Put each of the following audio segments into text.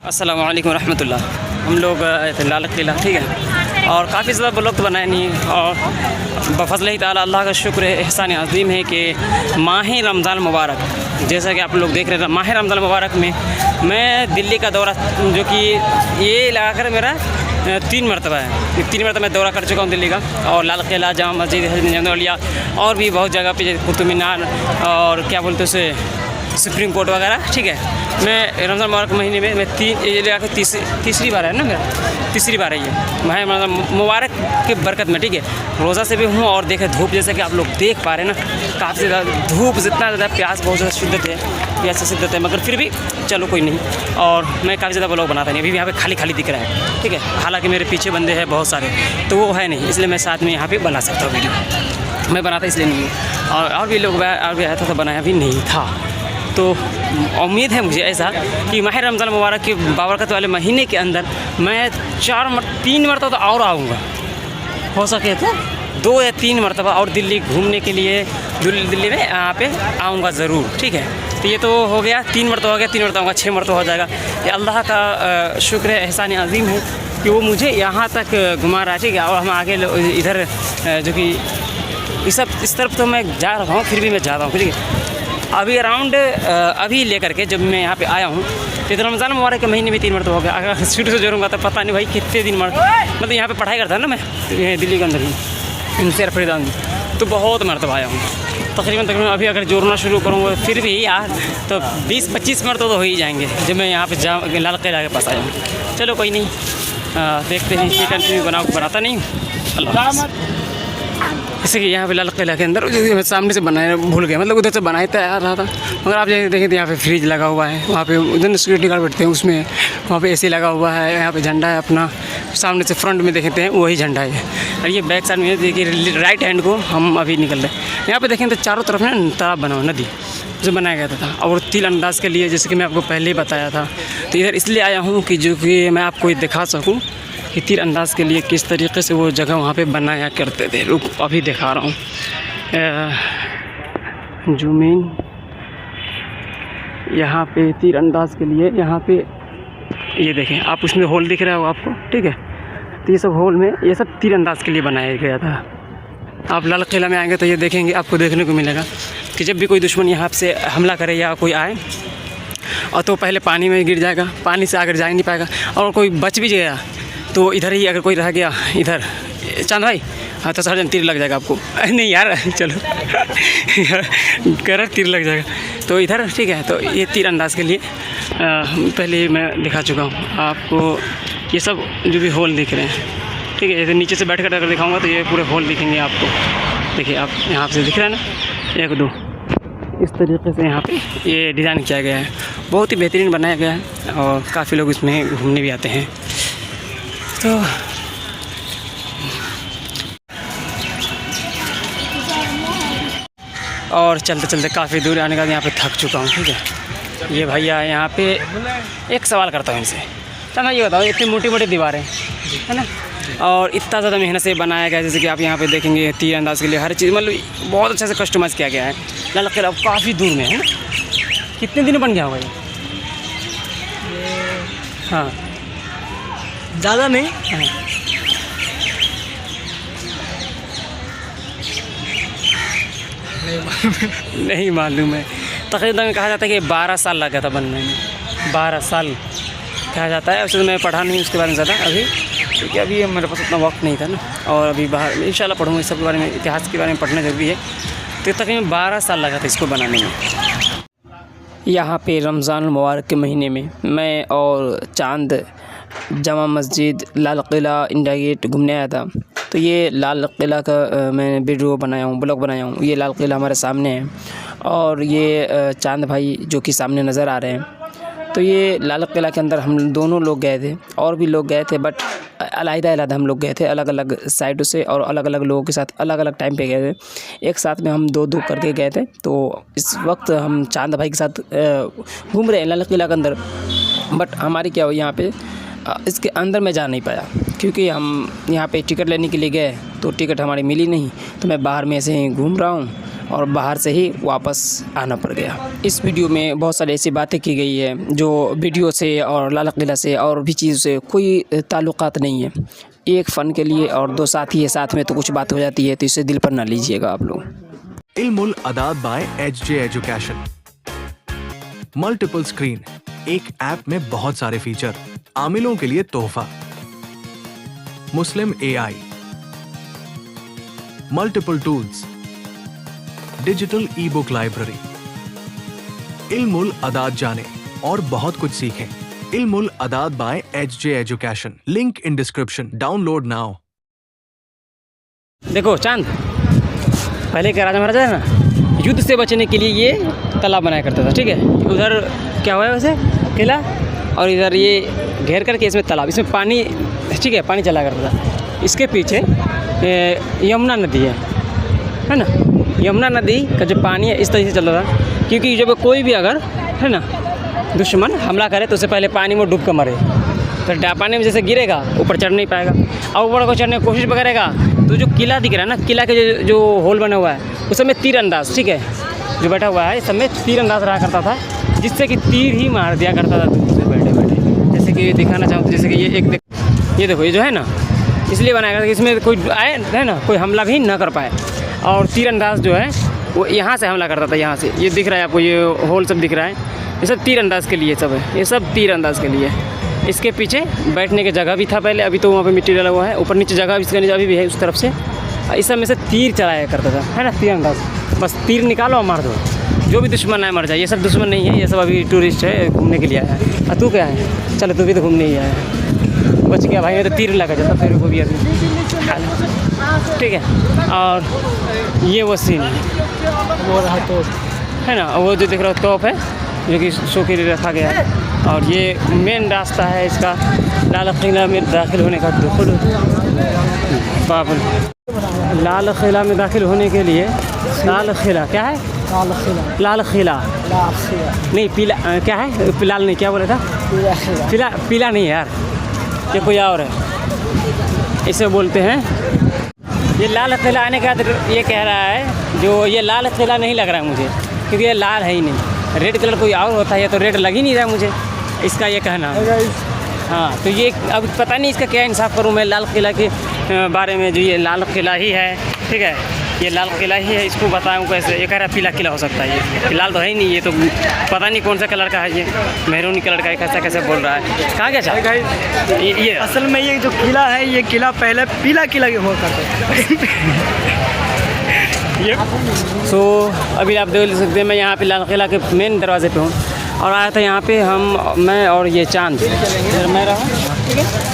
अस्सलाम वालेकुम रहमतुल्लाह। हम लोग आए थे लाल किला, ठीक है, और काफ़ी ज़्यादा ब्लॉग तो बनाए नहीं, और बफ़ज़्ल-ए ताला अल्लाह का शुक्र है, एहसान अज़ीम है कि माह रमज़ान मुबारक, जैसा कि आप लोग देख रहे थे, माह रमज़ान मुबारक में मैं दिल्ली का दौरा, जो कि ये लगाकर मेरा 3 मरतबा है, 3 मरतबा मैं दौरा कर चुका हूँ दिल्ली का, और लाल किला, जामा मस्जिद और भी बहुत जगह पे, कुतुब मीनार और क्या बोलते हैं उसे, सुप्रीम कोर्ट वगैरह, ठीक है। मैं रमज़ान मुबारक महीने में मैं तीसरी बार है ना, मेरा तीसरी बार है ये माह रमज़ान मुबारक के बरकत में, ठीक है। रोज़ा से भी हूँ, और देखे धूप, जैसे कि आप लोग देख पा रहे हैं ना, काफ़ी ज़्यादा धूप, जितना ज़्यादा प्यास, बहुत ज़्यादा शिद्दत है, प्यास से शिद्दत है, मगर फिर भी चलो कोई नहीं। और मैं काफ़ी ज़्यादा ब्लॉग बनाता नहीं, अभी यहाँ पे खाली खाली दिख रहा है, ठीक है। हालाँकि मेरे पीछे बंदे हैं बहुत सारे, तो वो है नहीं, इसलिए मैं साथ में यहाँ पर बना सकता हूँ वीडियो। मैं बनाता इसलिए नहीं हूँ, और भी लोग और भी आया था तो बनाया भी नहीं था। तो उम्मीद है मुझे ऐसा कि माह रमज़ान मुबारक के बाबरकत वाले महीने के अंदर मैं 3 मरतबा तो और आऊँगा, हो सके तो 2 या 3 मरतबा और दिल्ली घूमने के लिए, दिल्ली में यहाँ पे आऊँगा ज़रूर, ठीक है। तो ये तो हो गया, 3 मरतबा हो गया, 3 मरतबा होगा, 6 मरतबा हो जाएगा। ये अल्लाह का शुक्र है, एहसान अज़ीम है कि वो मुझे यहाँ तक घुमा रहा है, ठीक है। और हम आगे इधर जो कि इस तरफ तो मैं जा रहा हूँ, फिर भी मैं जा रहा हूँ, ठीक है। अभी अराउंड अभी लेकर के जब मैं यहाँ पे आया हूँ, तो रमज़ान मुबारक के महीने में 3 मरतबा हो गया। अगर शुरू से जोड़ूंगा तो पता नहीं भाई कितने दिन मतलब यहाँ पे पढ़ाई करता है ना मैं, दिल्ली के अंदर ही इनसे फरीदान, तो बहुत मरतबा आया हूँ तकरीबन। अभी अगर जोड़ना शुरू करूँगा फिर भी यार तो 20-25 मरतबा तो हो ही जाएंगे जब मैं यहाँ पे लाल किला के पास आया हूँ। चलो कोई नहीं, देखते हैं, ये कंटिन्यू बनाता नहीं अल्लाह। जैसे कि यहाँ पे लाल किला के अंदर मैं सामने से बनाया भूल गया, मतलब उधर से बनाए तैयार रहा था, मगर आप देखें तो यहाँ पे फ्रिज लगा हुआ है, वहाँ पे उधर सिक्योरिटी गार्ड बैठते हैं, उसमें वहाँ पे एसी लगा हुआ है, यहाँ पे झंडा है अपना, सामने से फ्रंट में देखते हैं वही झंडा है। और ये बैक साइड में देखिए, राइट हैंड को हम अभी निकल रहे हैं। यहाँ पर देखें तो चारों तरफ ना तालाब बना हुआ, नदी जो बनाया गया था, और तीरंदाज के लिए, जैसे कि मैं आपको पहले ही बताया था। तो इधर इसलिए आया हूँ कि जो कि मैं आपको दिखा सकूँ कि तीर अंदाज़ के लिए किस तरीके से वो जगह वहाँ पे बनाया करते थे। रुक अभी दिखा रहा हूँ, जूम इन, यहाँ पे तीर अंदाज़ के लिए, यहाँ पे ये देखें आप, उसमें होल दिख रहा होगा आपको, ठीक है। तो ये सब होल में, ये सब तीर अंदाज़ के लिए बनाया गया था। आप लाल किला में आएंगे तो ये देखेंगे, आपको देखने को मिलेगा कि जब भी कोई दुश्मन यहाँ से हमला करे या कोई आए, और तो पहले पानी में गिर जाएगा, पानी से आगे जा ही नहीं पाएगा, और कोई बच भी गया तो इधर ही अगर कोई रह गया, इधर चांद भाई, हाँ, तो सर्जन तीर लग जाएगा आपको। नहीं यार चलो कर तीर लग जाएगा तो इधर, ठीक है। तो ये तीर अंदाज़ के लिए पहले मैं दिखा चुका हूँ आपको। ये सब जो भी होल दिख रहे हैं, ठीक है, जैसे नीचे से बैठ कर अगर दिखाऊँगा तो ये पूरे होल दिखेंगे आपको। देखिए आप यहाँ से दिख रहा है ना, 1 2 इस तरीके से यहाँ पे ये डिज़ाइन किया गया है, बहुत ही बेहतरीन बनाया गया है, और काफ़ी लोग इसमें घूमने भी आते हैं। तो और चलते चलते काफ़ी दूर आने के बाद यहाँ पे थक चुका हूँ, ठीक है। ये भैया यहाँ पे एक सवाल करता हूँ इनसे, चलो ये बताओ, इतनी मोटी मोटी दीवारें है ना, और इतना ज़्यादा मेहनत से बनाया गया, जैसे कि आप यहाँ पे देखेंगे तीर अंदाज़ के लिए हर चीज़ मतलब बहुत अच्छे से कस्टमाइज़ किया गया है। लाल किला काफ़ी दूर में है ना, कितने दिन बन गया होगा ये? हाँ ज़्यादा नहीं, हाँ। नहीं मालूम है, तकरीबन कहा जाता है कि 12 साल लगा था बनने में, 12 साल कहा जाता है। उसमें मैं पढ़ा नहीं उसके बारे में ज़्यादा अभी, क्योंकि अभी मेरे पास उतना वक्त नहीं था ना, और अभी बाहर इंशाल्लाह पढ़ूँगा, इस सब के बारे में, इतिहास के बारे में पढ़ना ज़रूरी है। तो तकरीबन 12 साल लगा था इसको बनाने में। यहाँ पे रमज़ान मुबारक के महीने में मैं और चांद जामा मस्जिद, लाल किला, इंडिया गेट घूमने आया था। तो ये लाल किला का मैं वीडियो बनाया हूँ, ब्लॉग बनाया हूँ। ये लाल किला हमारे सामने है, और ये चांद भाई जो कि सामने नज़र आ रहे हैं। तो ये लाल किला के अंदर हम दोनों लोग गए थे, और भी लोग गए थे, बट अलग-अलग हम लोग गए थे, अलग अलग साइडों से, और अलग अलग लोगों के साथ अलग अलग टाइम पे गए थे। एक साथ में हम 2-2 करके गए थे। तो इस वक्त हम चांद भाई के साथ घूम रहे हैं लाल किला के अंदर, बट हमारी क्या हुआ, यहाँ पे इसके अंदर मैं जा नहीं पाया, क्योंकि हम यहाँ पे टिकट लेने के लिए गए तो टिकट हमारी मिली नहीं। तो मैं बाहर में ऐसे ही घूम रहा हूँ, और बाहर से ही वापस आना पड़ गया। इस वीडियो में बहुत सारी ऐसी बातें की गई है जो वीडियो से और लाल किला से और भी चीज़ से कोई ताल्लुकात नहीं है। एक फ़न के लिए और दो साथी है साथ में तो कुछ बात हो जाती है, तो इसे दिल पर ना लीजिएगा आप लोग। Ilmul Adad by HJ education. Multiple screen, एक ऐप में बहुत सारे फीचर, आमिलों के लिए तोहफा। Muslim AI, multiple tools, digital ebook library. Ilmul Adad जाने और बहुत कुछ सीखें। Ilmul Adad by HJ education, link in description, download now. देखो चांद, पहले क्या राजा महाराजा है ना, युद्ध से बचने के लिए ये तालाब बनाया करता था, ठीक है। उधर क्या हुआ है वैसे किला, और इधर ये घेर करके इसमें तालाब, इसमें पानी, ठीक है, पानी चला करता था। इसके पीछे यमुना नदी है ना। यमुना नदी का जो पानी है इस तरीके से चल रहा था, क्योंकि जब कोई भी अगर है ना दुश्मन हमला करे तो उससे पहले पानी में डूब कर मरे। तो पानी में जैसे गिरेगा ऊपर चढ़ नहीं पाएगा, और ऊपर को चढ़ने की कोशिश करेगा तो जो किला दिख रहा है ना, किला के जो होल बना हुआ है उस समय तीर अंदाज, ठीक है, जो बैठा हुआ है इस समय तीर अंदाज रहा करता था, जिससे कि तीर ही मार दिया करता था दूर से बैठे बैठे। जैसे कि दिखाना चाहूँ तो जैसे कि ये देखो ये जो है ना, इसलिए बनाया गया था कि इसमें कोई आए है ना, कोई हमला भी ना कर पाए। और तीरंदाज जो है वो यहाँ से हमला करता था, यहाँ से। ये दिख रहा है आपको, ये होल सब दिख रहा है, ये सब तीरंदाज के लिए सब है, ये सब तीरंदाज के लिए। इसके पीछे बैठने की जगह भी था पहले, अभी तो वहाँ पे मिट्टी डाला हुआ है, ऊपर नीचे जगह भी इसके नीचे अभी भी है उस तरफ से। इस सब में से तीर चलाया करता था, है ना, तीरंदाज। बस तीर निकालो और मार दो, जो भी दुश्मन आए मर जाए। ये सब दुश्मन नहीं है, ये सब अभी टूरिस्ट है, घूमने के लिए आया है। और तू क्या है, चलो तू भी तो घूमने ही आया है। बच गया भाई, तो तीर लगा जाता तेरे को भी अभी, ठीक है। और ये वो सीन वो रहा तो है ना, वो जो दिख रहा है तोप है जो कि शो के लिए रखा गया है। और ये मेन रास्ता है इसका लाल किला में दाखिल होने का। दुखुल बाबुल लाल किला में दाखिल होने के लिए, लाल किला क्या है, लाल किला नहीं, पीला क्या है, लाल नहीं, क्या बोला था, पीला नहीं है यार, ये कोई और है, इसे बोलते हैं। ये लाल किला आने के बाद ये कह रहा है, जो ये लाल किला नहीं लग रहा है मुझे, क्योंकि ये लाल है ही नहीं, रेड कलर कोई और होता है, तो रेड लग ही नहीं रहा है मुझे, इसका ये कहना है। हाँ, तो ये अब पता नहीं इसका क्या इंसाफ करूँ मैं लाल किला के बारे में, जो ये लाल किला ही है, ठीक है, ये लाल किला ही है, इसको बताऊँ कैसे। ये कह रहा है पीला किला हो सकता है, ये लाल तो है ही नहीं, ये तो पता नहीं कौन सा कलर का है, ये मेहरूनी कलर का है, कैसा कैसे बोल रहा है। कहाँ क्या चाहे ये असल में ये जो किला है, ये किला पहले पीला किला हुआ करता ये सो अभी आप देख सकते हैं, मैं यहाँ पे लाल किला के मेन दरवाजे पे हूँ, और आया था यहाँ पे मैं और ये चांद, मैं रहा, ठीक है।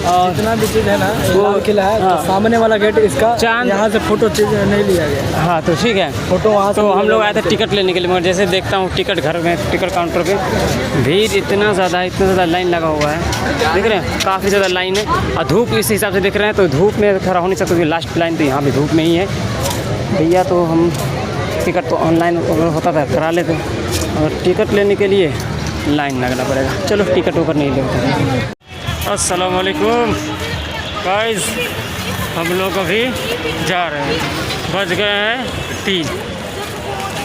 और जितना भी चीज़ है ना, वो किला है। हाँ, तो सामने वाला गेट इसका चांद, यहाँ से फ़ोटो नहीं लिया गया। हाँ, तो ठीक है, फ़ोटो वहाँ तो हम लोग आए थे टिकट लेने के लिए, मगर जैसे देखता हूँ टिकट घर में, टिकट काउंटर पे भीड़ इतना ज़्यादा लाइन लगा हुआ है, देख रहे हैं, काफ़ी ज़्यादा लाइन है। और धूप इस हिसाब से दिख रहे हैं, तो धूप में खड़ा हो नहीं सकता, क्योंकि लास्ट लाइन तो यहाँ भी धूप में ही है भैया। तो हम टिकट तो ऑनलाइन होता था, करा लेते, और टिकट लेने के लिए लाइन लगना पड़ेगा। चलो टिकट ऊपर नहीं लेते। अस्सलाम वालेकुम गाइस, हम लोग अभी जा रहे हैं, बज गए हैं 3,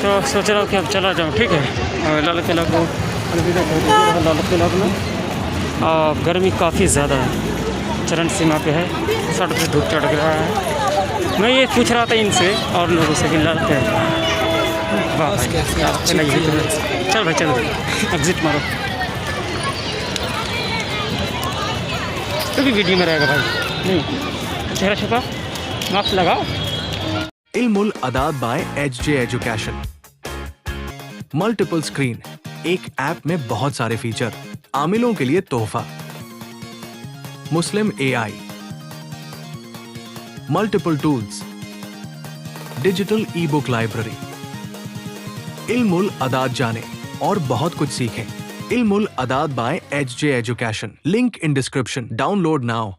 तो सोच रहा हूँ कि अब चला जाऊँ, ठीक है। लाल किला को लाल किला में और गर्मी काफ़ी ज़्यादा है, चरण सीमा पे है, सड़क पे धूप चढ़ रहा है। मैं ये पूछ रहा था इनसे और लोगों से कि लाल किला, वाह चल भाई चलो, एग्जिट मारो, तो भी वीडियो में रहेगा भाई, नहीं चेहरा छुपा, मास्क लगाओ। Ilmul Adad by HJ education. Multiple screen, एक ऐप में बहुत सारे फीचर, आमिलों के लिए तोहफा। Muslim AI, multiple tools, digital ebook library. Ilmul Adad जाने और बहुत कुछ सीखें। Ilmul Adad by HJ education, link in description, download now.